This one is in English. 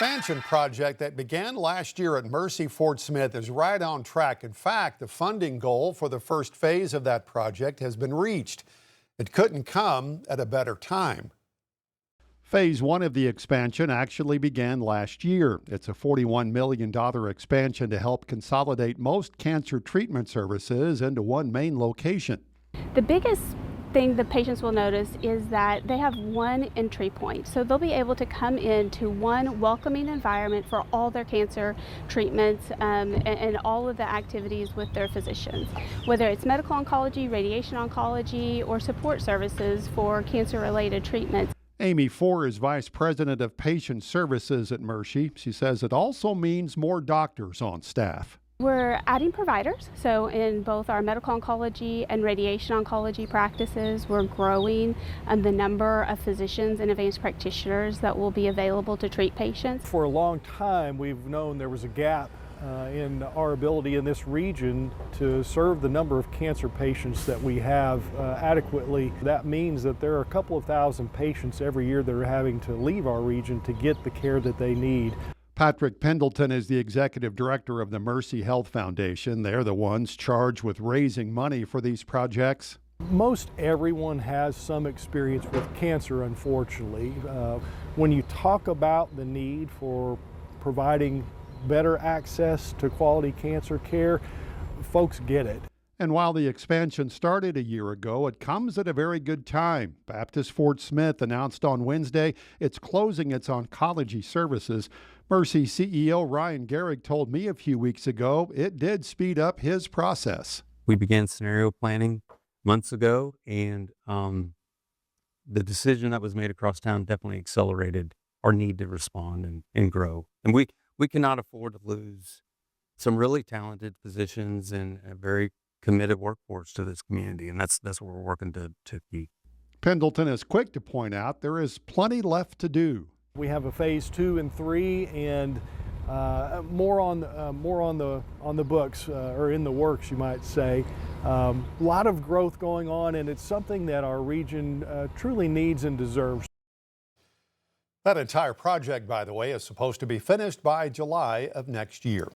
expansion project that began last year at Mercy Fort Smith is right on track. In fact, the funding goal for the first phase of that project has been reached. It couldn't come at a better time. Phase one of the expansion actually began last year. It's a $41 million expansion to help consolidate most cancer treatment services into one main location. The biggest thing the patients will notice is that they have one entry point. So they'll be able to come into one welcoming environment for all their cancer treatments and all of the activities with their physicians, whether it's medical oncology, radiation oncology, or support services for cancer-related treatments. Amy Four is Vice President of Patient Services at Mercy. She says it also means more doctors on staff. We're adding providers, so in both our medical oncology and radiation oncology practices, we're growing the number of physicians and advanced practitioners that will be available to treat patients. For a long time, we've known there was a gap in our ability in this region to serve the number of cancer patients that we have adequately. That means that there are a couple of thousand patients every year that are having to leave our region to get the care that they need. Patrick Pendleton is the executive director of the Mercy Health Foundation. They're the ones charged with raising money for these projects. Most everyone has some experience with cancer, unfortunately. When you talk about the need for providing better access to quality cancer care, folks get it. And while the expansion started a year ago, it comes at a very good time. Baptist Fort Smith announced on Wednesday it's closing its oncology services. Mercy CEO Ryan Gehrig told me a few weeks ago it did speed up his process. We began scenario planning months ago, and the decision that was made across town definitely accelerated our need to respond and grow. And we cannot afford to lose some really talented physicians and a very committed workforce to this community, and that's what we're working to keep. Pendleton is quick to point out there is plenty left to do. We have a phase 2 and 3, and more on the books or in the works, you might say. A lot of growth going on, and it's something that our region truly needs and deserves. That entire project, by the way, is supposed to be finished by July of next year.